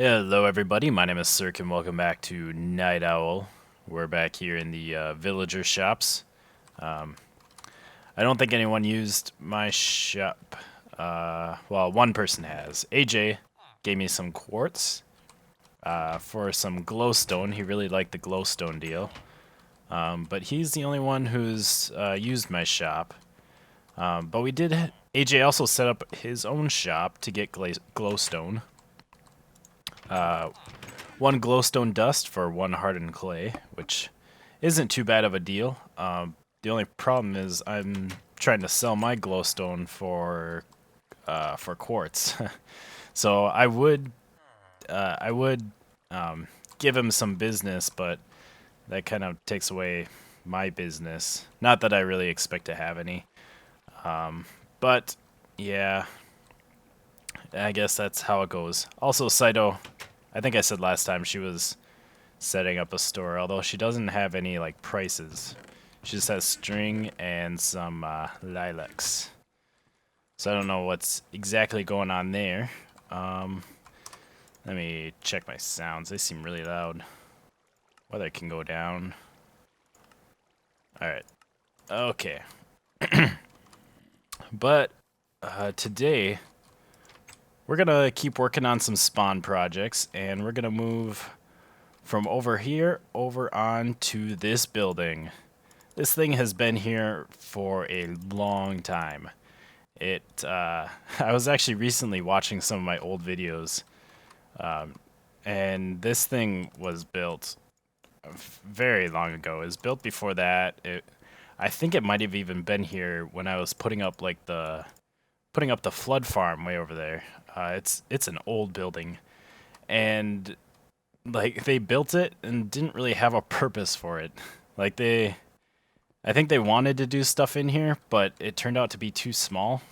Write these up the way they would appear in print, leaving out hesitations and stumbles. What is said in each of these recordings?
Hello, everybody. My name is Sirhc, and welcome back to NightOwl. We're back here in the villager shops. Um, I don't think anyone used my shop. Well, one person has. AJ gave me some quartz for some glowstone. He really liked the glowstone deal. But he's the only one who's used my shop. But we did. AJ also set up his own shop to get glowstone. One glowstone dust for one hardened clay, which isn't too bad of a deal. The only problem is I'm trying to sell my glowstone for quartz. So I would give him some business, but that kind of takes away my business. Not that I really expect to have any. But yeah, I guess that's how it goes. Also, Saito, I think I said last time she was setting up a store, although she doesn't have any like prices. She just has string and some lilacs. So I don't know what's exactly going on there. Let me check my sounds. They seem really loud. Weather can go down. Alright. Okay. But today we're gonna keep working on some spawn projects, and we're gonna move from over here over on to this building. This thing has been here for a long time. I was actually recently watching some of my old videos, and this thing was built very long ago. It was built before that. I think it might have even been here when I was putting up the flood farm way over there. It's an old building, and like they built it and didn't really have a purpose for it. Like I think they wanted to do stuff in here, but it turned out to be too small.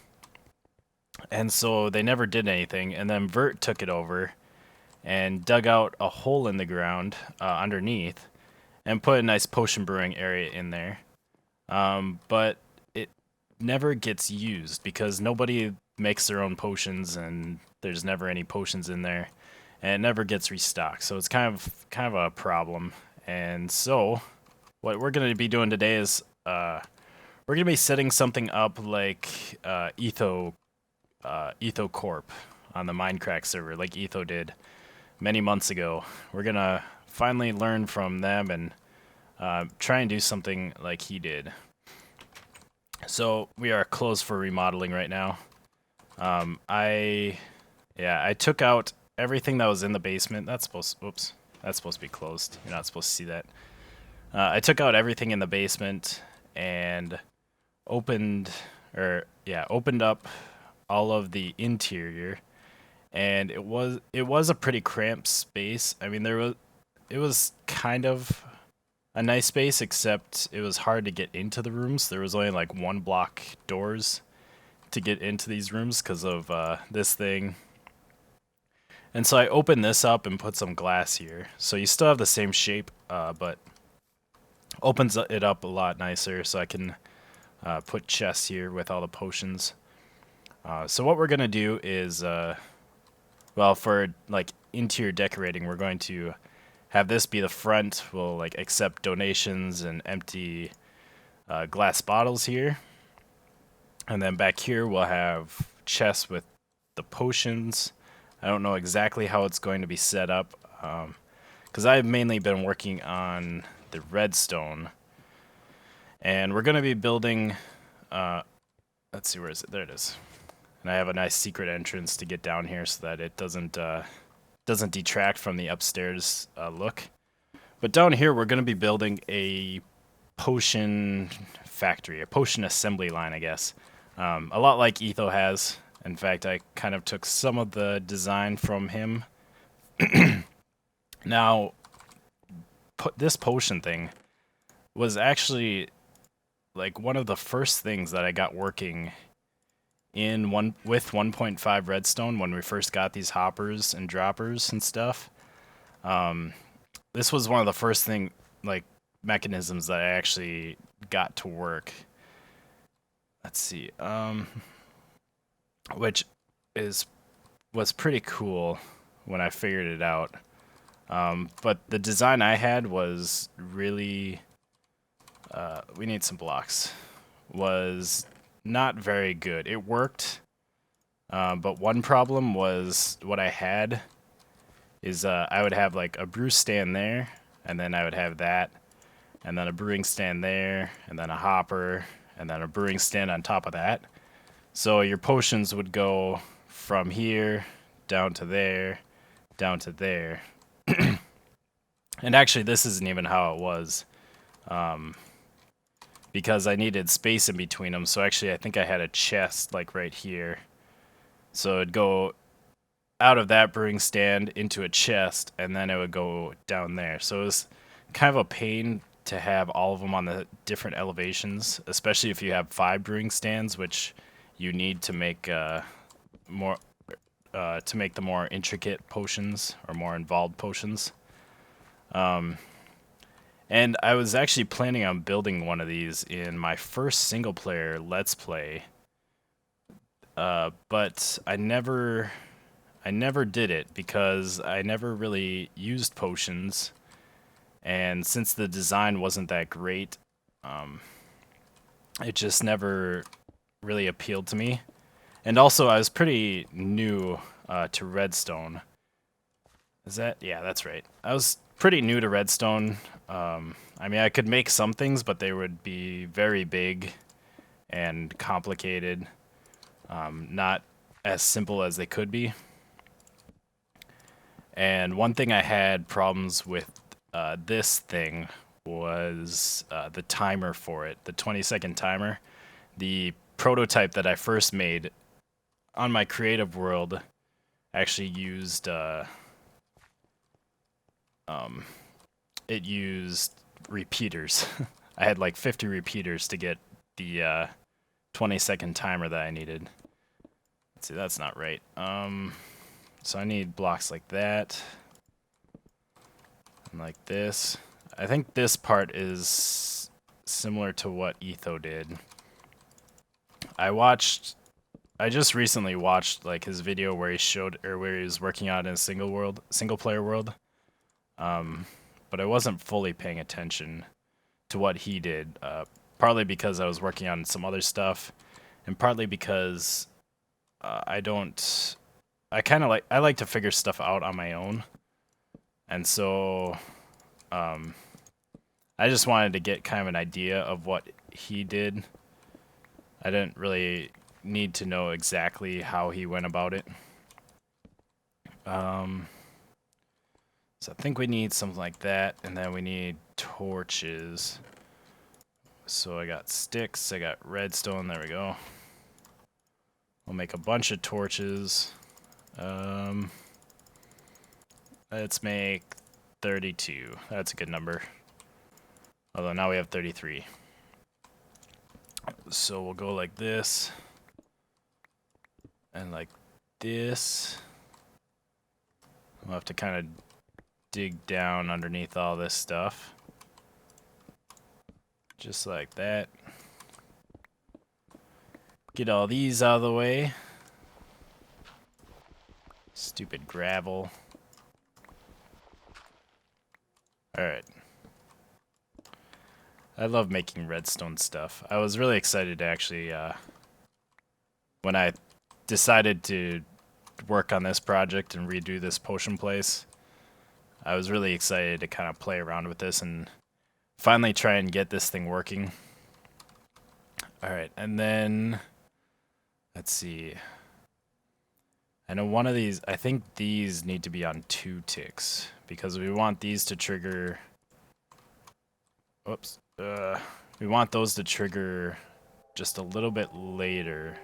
And so they never did anything, and then Vert took it over and dug out a hole in the ground underneath and put a nice potion brewing area in there. But it never gets used because nobody makes their own potions, and there's never any potions in there, and it never gets restocked. So it's kind of a problem. And so what we're going to be doing today is we're going to be setting something up like Etho Corp on the Minecraft server, like Etho did many months ago. We're going to finally learn from them and try and do something like he did. So we are closed for remodeling right now. I took out everything that was in the basement. That's supposed to be closed. You're not supposed to see that. I took out everything in the basement and opened up all of the interior, and it was a pretty cramped space. I mean, it was kind of a nice space, except it was hard to get into the rooms. There was only like one block doors to get into these rooms because of this thing. And so I opened this up and put some glass here. So you still have the same shape, but opens it up a lot nicer, so I can put chests here with all the potions. So what we're going to do is, for like interior decorating, we're going to have this be the front. We'll like accept donations and empty glass bottles here. And then back here we'll have chests with the potions. I don't know exactly how it's going to be set up, because I've mainly been working on the redstone. And we're going to be building, let's see, where is it? There it is. And I have a nice secret entrance to get down here so that it doesn't detract from the upstairs look. But down here we're going to be building a potion factory, a potion assembly line, I guess. A lot like Etho has. In fact, I kind of took some of the design from him. Now, this potion thing was actually like one of the first things that I got working with 1.5 redstone when we first got these hoppers and droppers and stuff. This was one of the first mechanisms that I actually got to work. Let's see, which was pretty cool when I figured it out. But the design I had was really, we need some blocks, was not very good. It worked, but one problem was what I had is I would have like a brew stand there, and then I would have that, and then a brewing stand there, and then a hopper, and then a brewing stand on top of that. So your potions would go from here down to there, down to there. And actually, this isn't even how it was, because I needed space in between them. So actually, I think I had a chest like right here. So it'd go out of that brewing stand into a chest, and then it would go down there. So it was kind of a pain to have all of them on the different elevations, especially if you have 5 brewing stands, which you need to make more to make the more intricate potions or more involved potions. And I was actually planning on building one of these in my first single player Let's Play, but I never did it because I never really used potions, and since the design wasn't that great, it just never really appealed to me. And also, I was pretty new to redstone. Is that? Yeah, that's right. I was pretty new to redstone. I mean, I could make some things, but they would be very big and complicated, not as simple as they could be. And one thing I had problems with this thing was the timer for it, the 20-second timer. The prototype that I first made on my creative world actually used it used repeaters. I had like 50 repeaters to get the 20-second timer that I needed. Let's see, that's not right. So I need blocks like that and like this. I think this part is similar to what Etho did. I just recently watched like his video where he showed, or where he was working out in a single player world. But I wasn't fully paying attention to what he did, partly because I was working on some other stuff, and partly because I like to figure stuff out on my own, and so I just wanted to get kind of an idea of what he did. I didn't really need to know exactly how he went about it. So I think we need something like that, and then we need torches. So I got sticks, I got redstone, there we go. We'll make a bunch of torches. Let's make 32. That's a good number. Although now we have 33. So we'll go like this. And like this. We'll have to kind of dig down underneath all this stuff. Just like that. Get all these out of the way. Stupid gravel. Alright. I love making redstone stuff. I was really excited to actually, when I decided to work on this project and redo this potion place, I was really excited to kind of play around with this and finally try and get this thing working. Alright, and then, let's see. I know one of these, I think these need to be on 2 ticks, because we want these to trigger, whoops, we want those to trigger just a little bit later,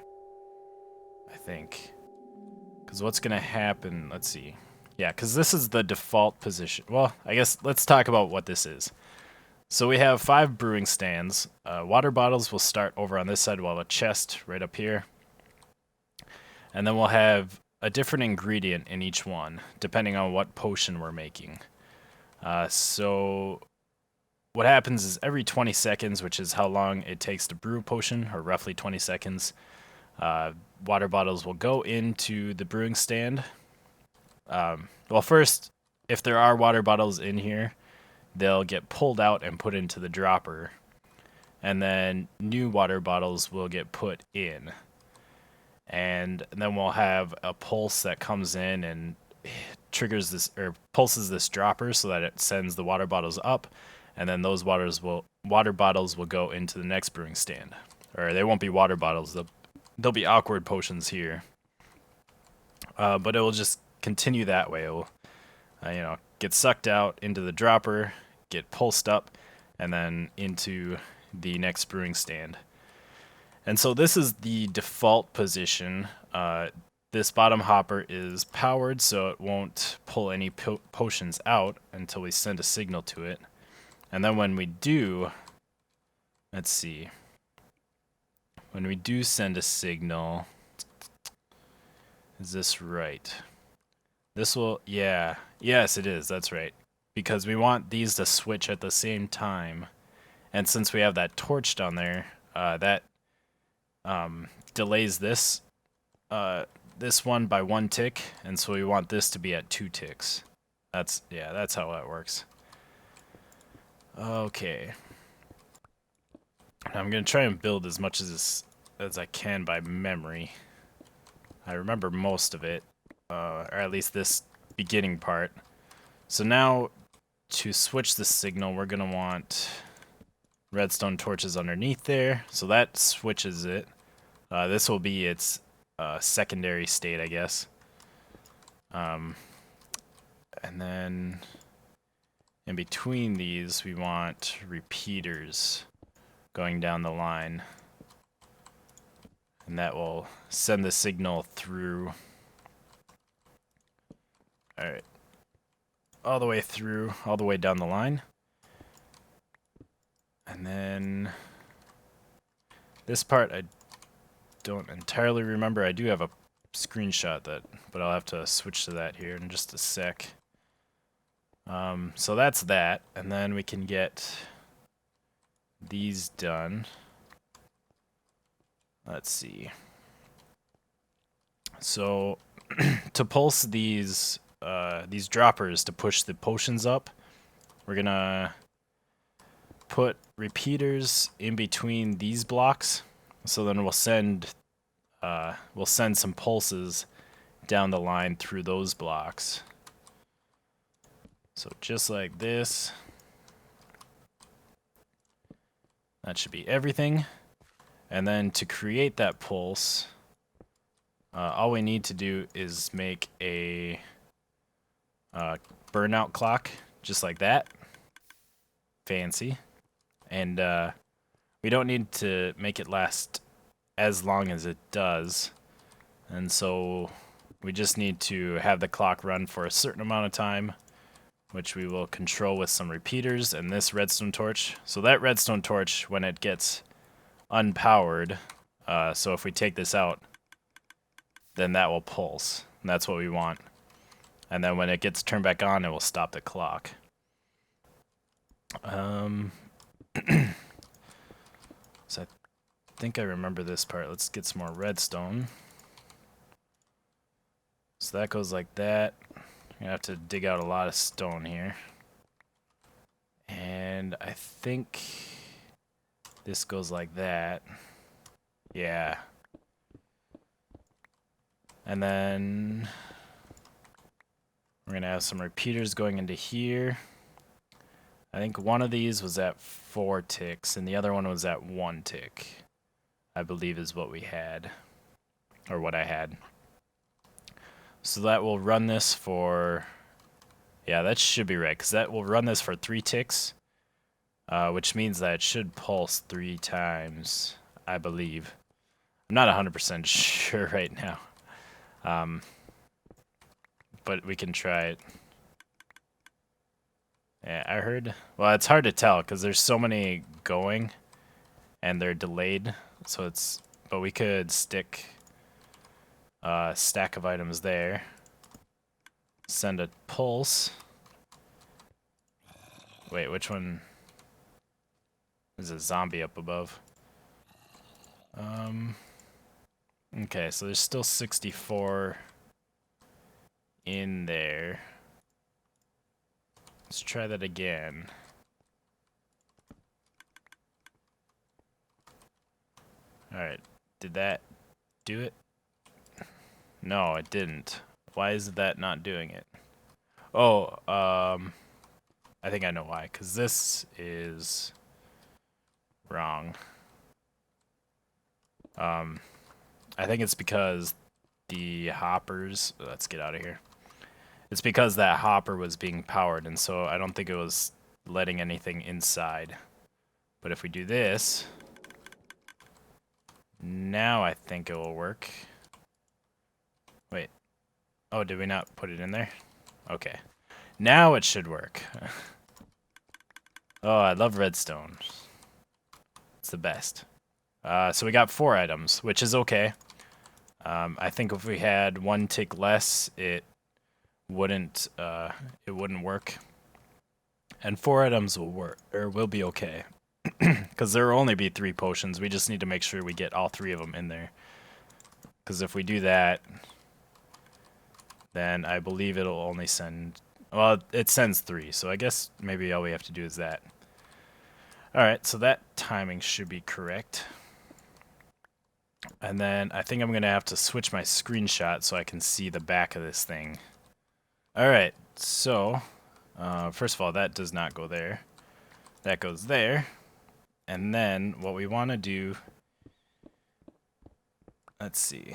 I think. Because what's going to happen, let's see. Yeah, because this is the default position. Well, I guess let's talk about what this is. So we have 5 brewing stands. Water bottles will start over on this side. We'll have a chest right up here. And then we'll have a different ingredient in each one, depending on what potion we're making. So what happens is every 20 seconds, which is how long it takes to brew a potion, or roughly 20 seconds, water bottles will go into the brewing stand, Well, first, if there are water bottles in here, they'll get pulled out and put into the dropper. And then new water bottles will get put in. And then we'll have a pulse that comes in and triggers this, or pulses this dropper so that it sends the water bottles up, and then those water bottles will go into the next brewing stand. Or they won't be water bottles, they'll be awkward potions here. But it will just continue that way. It will, get sucked out into the dropper, get pulsed up, and then into the next brewing stand. And so this is the default position. This bottom hopper is powered, so it won't pull any potions out until we send a signal to it. And then when we do, let's see. When we do send a signal, is this right? This will, yeah. Yes, it is. That's right. Because we want these to switch at the same time. And since we have that torch down there, that delays this this one by 1 tick, and so we want this to be at 2 ticks. That's how that works. Okay. I'm gonna try and build as much as I can by memory. I remember most of it, or at least this beginning part. So now, to switch the signal, we're gonna want redstone torches underneath there, so that switches it. This will be its secondary state, I guess. And then in between these, we want repeaters going down the line. And that will send the signal through. Alright. All the way through, all the way down the line. And then this part I don't entirely remember. I do have a screenshot but I'll have to switch to that here in just a sec. So that's that, and then we can get these done. Let's see. So to pulse these droppers to push the potions up, we're gonna put repeaters in between these blocks. So then we'll send some pulses down the line through those blocks. So just like this. That should be everything. And then to create that pulse, all we need to do is make a burnout clock, just like that. Fancy. And we don't need to make it last as long as it does. And so we just need to have the clock run for a certain amount of time, which we will control with some repeaters and this redstone torch. So that redstone torch, when it gets unpowered, so if we take this out, then that will pulse. And that's what we want. And then when it gets turned back on, it will stop the clock. So I think I remember this part. Let's get some more redstone. So that goes like that. I'm gonna have to dig out a lot of stone here. And I think this goes like that. Yeah. And then we're gonna have some repeaters going into here. I think one of these was at 4 ticks and the other one was at 1 tick, I believe is what we had, or what I had. So that will run this for, yeah, that should be right, because that will run this for 3 ticks, which means that it should pulse 3 times, I believe. I'm not 100% sure right now, but we can try it. Yeah, I heard, well, it's hard to tell, because there's so many going, and they're delayed, so it's, but we could stick a stack of items there, send a pulse. Wait, which one? There's a zombie up above. Okay, so there's still 64 in there. Let's try that again. Alright, did that do it? No, it didn't. Why is that not doing it? Oh, I think I know why, because this is wrong. I think it's because the hoppers, let's get out of here. It's because that hopper was being powered, and so I don't think it was letting anything inside. But if we do this, now I think it will work. Wait. Oh, did we not put it in there? Okay. Now it should work. Oh, I love redstone. It's the best. So we got 4 items, which is okay. I think if we had 1 tick less, it wouldn't work. And 4 items will work, or will be okay. Because there will only be 3 potions. We just need to make sure we get all 3 of them in there. Because if we do that, then I believe it'll only send... Well, it sends 3, so I guess maybe all we have to do is that. Alright, so that timing should be correct. And then I think I'm going to have to switch my screenshot so I can see the back of this thing. Alright, so first of all, that does not go there. That goes there. And then what we want to do, let's see.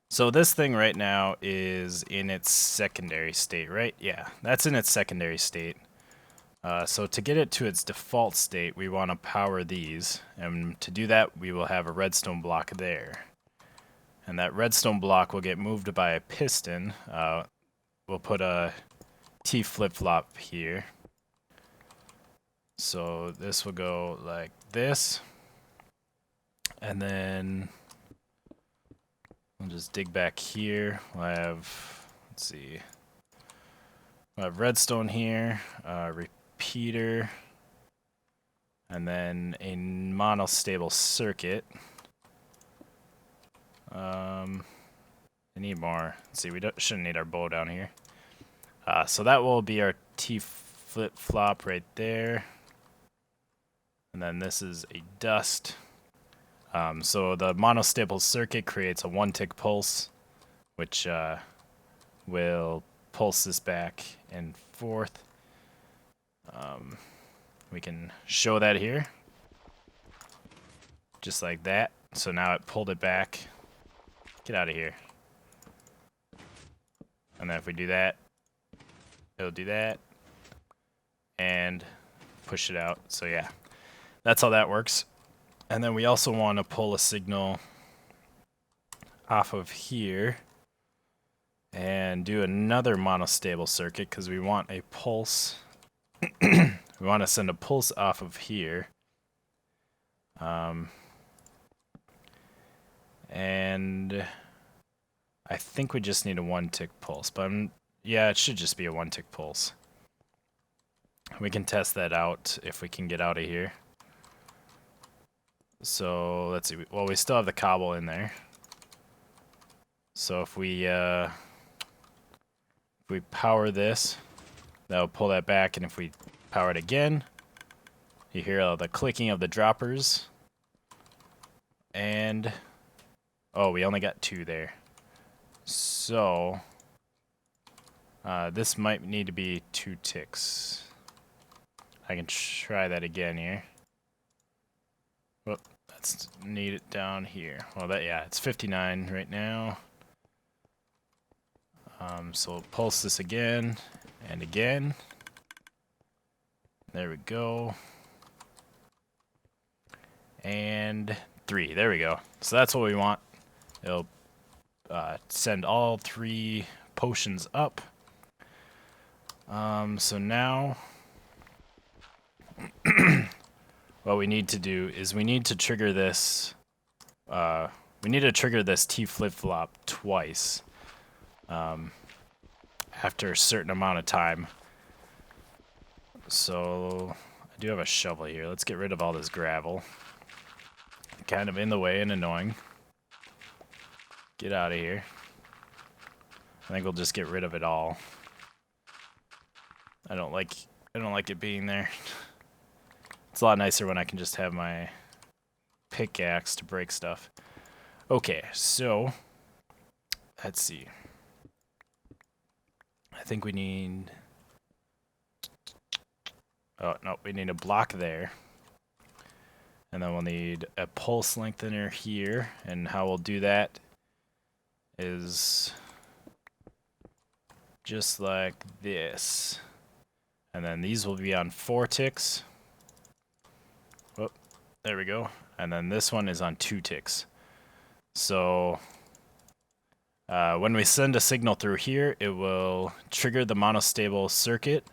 So this thing right now is in its secondary state, right? Yeah, that's in its secondary state. So to get it to its default state, we want to power these. And to do that, we will have a redstone block there. And that redstone block will get moved by a piston. We'll put a T flip-flop here. So this will go like this. And then we'll just dig back here. We'll have, let's see, we'll have redstone here, repeater, and then a monostable circuit. I need more. Let's see, we shouldn't need our bow down here. So that will be our T flip-flop right there. And then this is a dust. So the monostable circuit creates a 1-tick pulse, which will pulse this back and forth. We can show that here, just like that. So now it pulled it back. Get out of here. And then if we do that, it'll do that and push it out. So yeah, that's how that works. And then we also want to pull a signal off of here and do another monostable circuit because we want a pulse. We want to send a pulse off of here. And I think we just need a 1-tick pulse, but yeah, it should just be a 1-tick pulse. We can test that out if we can get out of here. So let's see. Well, we still have the cobble in there. So if we power this, that'll pull that back, and if we power it again, you hear the clicking of the droppers. And oh, we only got 2 there. So this might need to be 2 ticks. I can try that again here. Whoop, let's need it down here. Well, yeah, it's 59 right now. So we'll pulse this again and again. There we go. And 3. There we go. So that's what we want. It'll send all 3 potions up. So now what we need to do is we need to trigger this. We need to trigger this T flip-flop twice after a certain amount of time. So I do have a shovel here. Let's get rid of all this gravel. Kind of in the way and annoying. Get out of here. I think we'll just get rid of it all. I don't like it being there. It's a lot nicer when I can just have my pickaxe to break stuff. Okay, so let's see. I think we need... Oh, no, we need a block there. And then we'll need a pulse lengthener here. And how we'll do that is just like this. And then these will be on 4 ticks. Oh, there we go. And then this one is on 2 ticks. So when we send a signal through here, it will trigger the monostable circuit.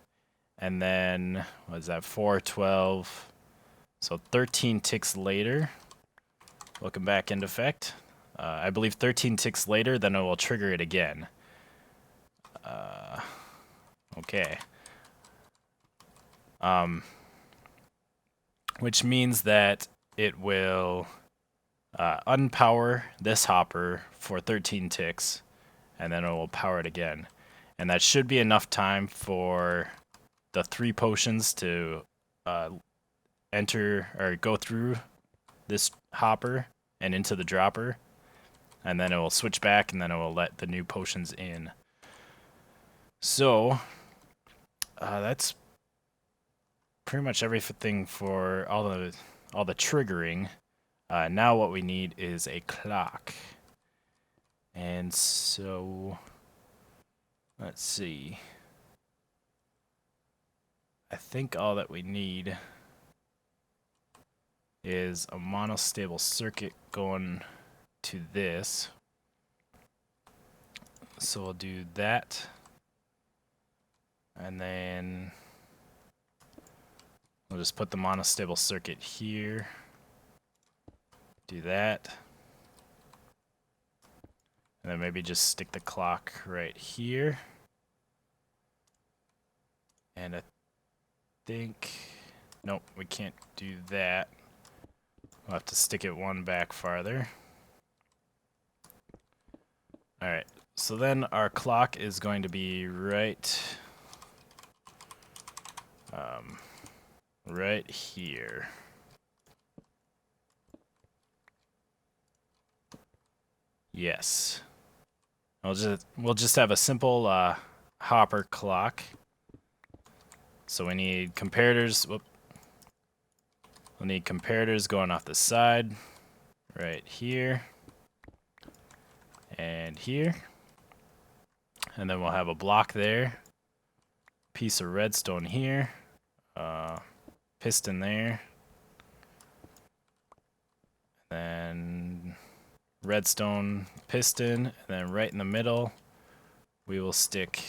And then, what is that, 4, 12, so 13 ticks later, we'll come back into effect. I believe 13 ticks later, then it will trigger it again. Okay. Which means that it will unpower this hopper for 13 ticks, and then it will power it again. And that should be enough time for the 3 potions to enter or go through this hopper and into the dropper, and then it will switch back, and then it will let the new potions in. So that's pretty much everything for all the triggering. Now what we need is a clock. And so let's see. I think all that we need is a monostable circuit going to this. So we'll do that. And then we'll just put the monostable circuit here. Do that. And then maybe just stick the clock right here. And I think... Nope, we can't do that. We'll have to stick it one back farther. Alright, so then our clock is going to be right... right here. Yes. We'll just have a simple hopper clock. So we need comparators. We'll need comparators going off the side, right here, and here. And then we'll have a block there, piece of redstone here, piston there, then redstone piston, and then right in the middle we will stick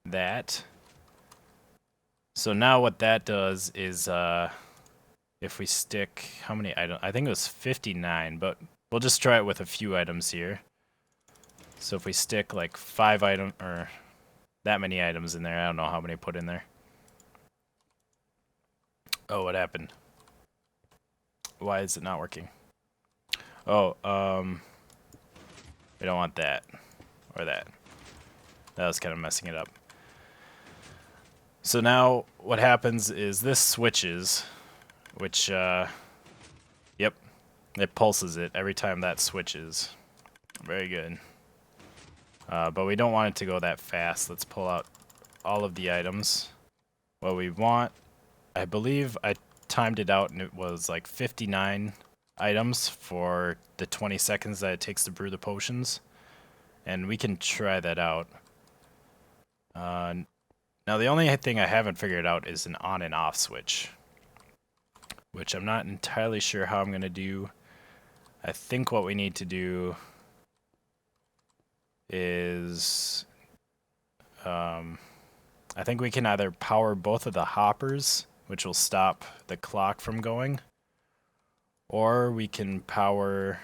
that. So now what that does is if we stick, how many items? I think it was 59, but we'll just try it with a few items here. So if we stick like 5 items, or that many items in there, I don't know how many put in there. Oh, what happened? Why is it not working? Oh, we don't want that, or that. That was kind of messing it up. So now what happens is this switches, which, yep, it pulses it every time that switches. Very good. But we don't want it to go that fast. Let's pull out all of the items. What we want, I believe I timed it out and it was like 59 items for the 20 seconds that it takes to brew the potions. And we can try that out. Now the only thing I haven't figured out is an on and off switch, which I'm not entirely sure how I'm going to do. I think what we need to do is, I think we can either power both of the hoppers, which will stop the clock from going, or we can power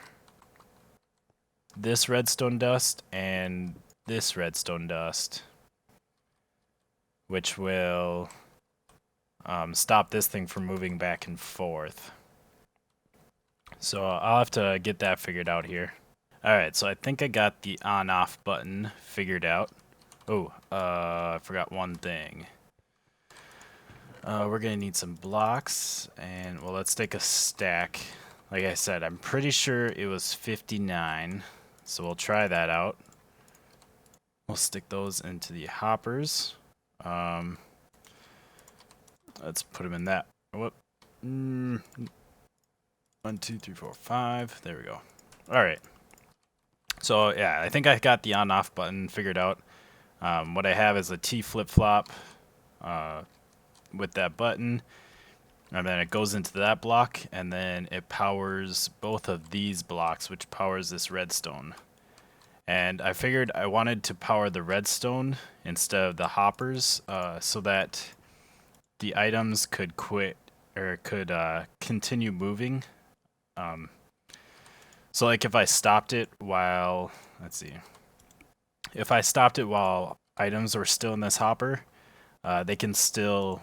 this redstone dust and this redstone dust, which will stop this thing from moving back and forth. So I'll have to get that figured out here. Alright, so I think I got the on-off button figured out. Oh, I forgot one thing. We're gonna need some blocks, and well, let's take a stack. Like I said, I'm pretty sure it was 59, so we'll try that out. We'll stick those into the hoppers. Let's put them in that. Whoop. 1, 2, 3, 4, 5. There we go. Alright. So, yeah, I think I got the on-off button figured out. What I have is a T flip-flop with that button. And then it goes into that block, and then it powers both of these blocks, which powers this redstone. And I figured I wanted to power the redstone instead of the hoppers, so that the items could quit or could continue moving. So like if I stopped it while, let's see, if I stopped it while items were still in this hopper, they can still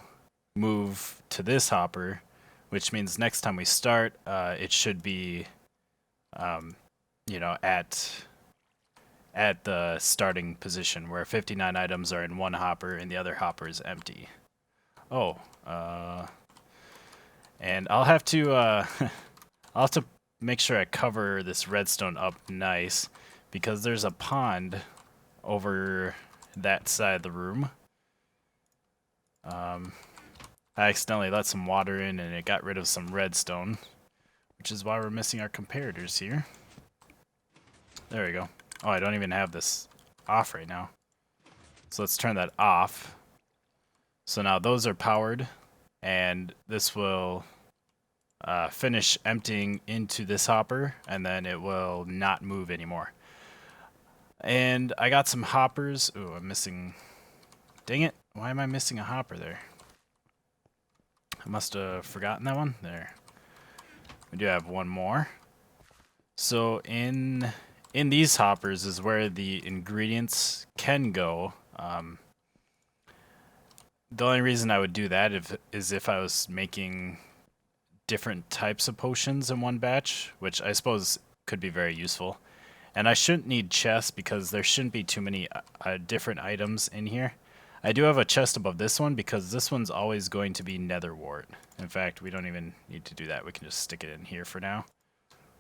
move to this hopper, which means next time we start, it should be, you know, at the starting position where 59 items are in one hopper and the other hopper is empty. Oh, and I'll have to I'll have to make sure I cover this redstone up nice, because there's a pond over that side of the room. I accidentally let some water in and it got rid of some redstone, which is why we're missing our comparators here. There we go. Oh, I don't even have this off right now. So let's turn that off. So now those are powered, and this will finish emptying into this hopper, and then it will not move anymore. And I got some hoppers. Ooh, I'm missing... Dang it. Why am I missing a hopper there? I must have forgotten that one. There. We do have one more. So in these hoppers is where the ingredients can go. The only reason I would do that is if I was making different types of potions in one batch, which I suppose could be very useful. And I shouldn't need chests because there shouldn't be too many different items in here. I do have a chest above this one because this one's always going to be nether wart. In fact, we don't even need to do that. We can just stick it in here for now.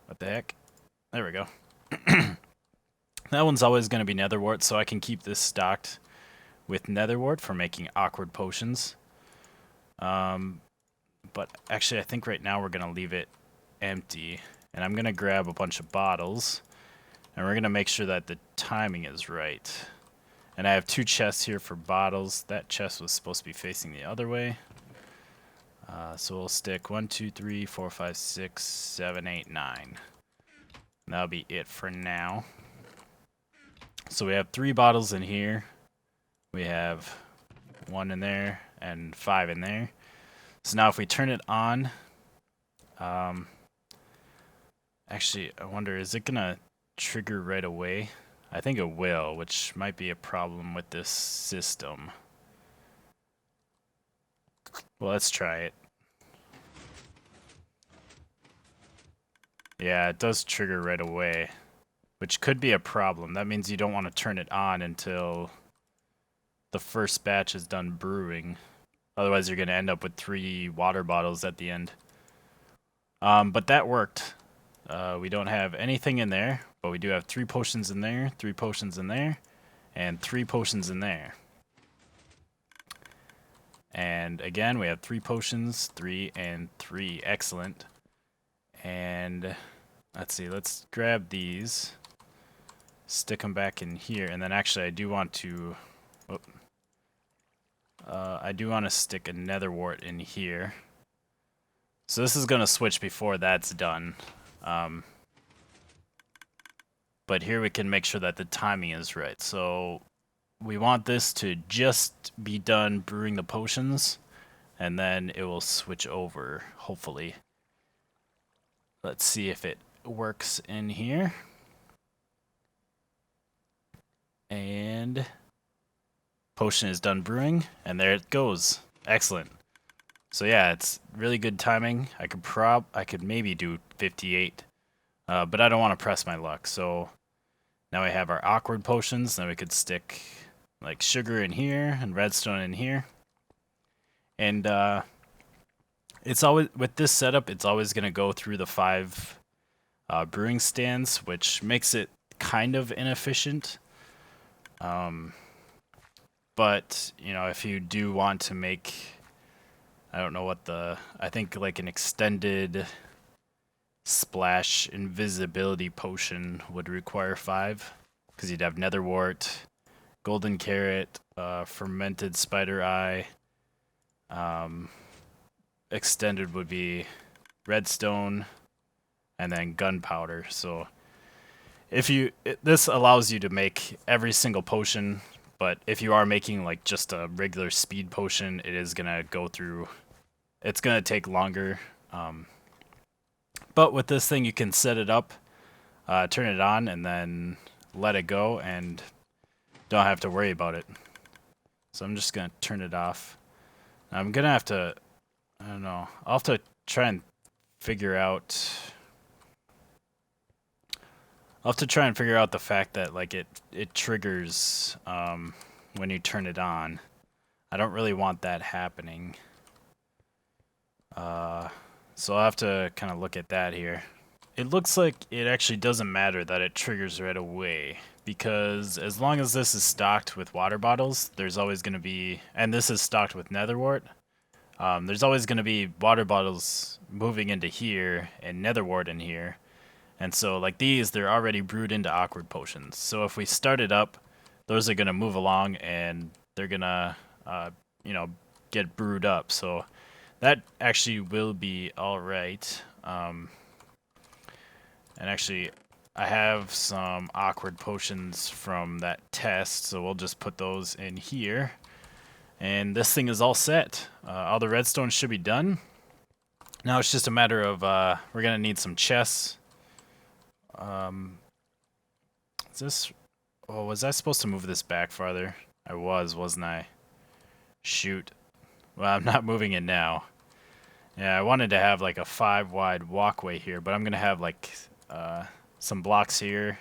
What the heck? There we go. That one's always going to be nether wart, so I can keep this stocked with nether wart for making awkward potions. But actually, I think right now we're going to leave it empty. And I'm going to grab a bunch of bottles. And we're going to make sure that the timing is right. And I have 2 chests here for bottles. That chest was supposed to be facing the other way. So we'll stick 1, 2, 3, 4, 5, 6, 7, 8, 9. And that'll be it for now. So we have 3 bottles in here. We have 1 in there and 5 in there. So now if we turn it on, actually, I wonder, is it going to trigger right away? I think it will, which might be a problem with this system. Well, let's try it. Yeah, it does trigger right away, which could be a problem. That means you don't want to turn it on until the first batch is done brewing. Otherwise, you're going to end up with 3 water bottles at the end. But that worked. We don't have anything in there, but we do have 3 potions in there, 3 potions in there, and 3 potions in there. And again, we have 3 potions, 3 and 3. Excellent. And let's see, let's grab these, stick them back in here, and then actually I do want to... I do want to stick a nether wart in here. So this is going to switch before that's done. But here we can make sure that the timing is right. So we want this to just be done brewing the potions, and then it will switch over, hopefully. Let's see if it works in here. And potion is done brewing, and there it goes. Excellent. So yeah, it's really good timing. I could maybe do 58 but I don't want to press my luck. So now we have our awkward potions. Then we could stick like sugar in here and redstone in here. And it's always, with this setup, it's always going to go through the 5 brewing stands, which makes it kind of inefficient. But, you know, if you do want to make, I don't know what I think like an extended splash invisibility potion would require 5, because you'd have nether wart, golden carrot, fermented spider eye. Extended would be redstone, and then gunpowder. So this allows you to make every single potion, but if you are making like just a regular speed potion, it is gonna go through. It's gonna take longer. But with this thing, you can set it up, turn it on, and then let it go, and don't have to worry about it. So I'm just gonna turn it off. I'm gonna have to, I don't know, I'll have to try and figure out. I'll have to try and figure out the fact that like it triggers when you turn it on. I don't really want that happening. So I'll have to kind of look at that here. It looks like it actually doesn't matter that it triggers right away, because as long as this is stocked with water bottles, there's always going to be, and this is stocked with nether wart, there's always going to be water bottles moving into here and nether wart in here. And so like these, they're already brewed into awkward potions. So if we start it up, those are going to move along and they're going to, you know, get brewed up. So that actually will be all right. And actually, I have some awkward potions from that test, so we'll just put those in here. And this thing is all set. All the redstone should be done. Now it's just a matter of, we're going to need some chests. Is this... Oh, was I supposed to move this back farther? I was, wasn't I? Shoot. Well, I'm not moving it now. Yeah, I wanted to have like a 5-wide walkway here, but I'm going to have like some blocks here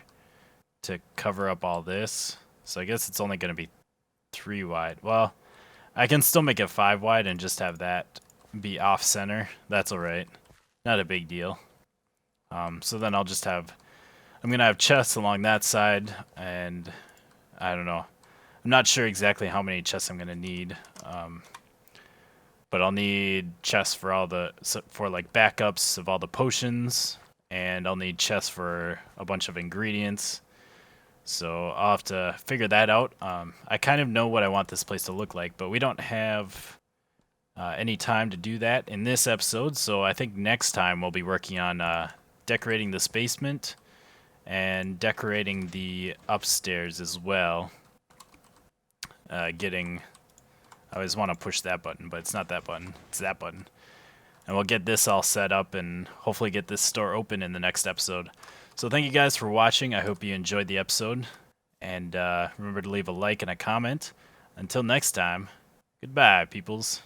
to cover up all this. So I guess it's only going to be 3 wide. Well, I can still make it 5 wide and just have that be off center. That's alright. Not a big deal. So then I'll just have... I'm going to have chests along that side, and I don't know. I'm not sure exactly how many chests I'm going to need. But I'll need chests for all the... for like backups of all the potions, and I'll need chests for a bunch of ingredients. So I'll have to figure that out. I kind of know what I want this place to look like, but we don't have any time to do that in this episode. So I think next time we'll be working on decorating this basement and decorating the upstairs as well. I always want to push that button, but it's not that button. It's that button. And we'll get this all set up and hopefully get this store open in the next episode. So thank you guys for watching. I hope you enjoyed the episode. And remember to leave a like and a comment. Until next time, goodbye, peoples.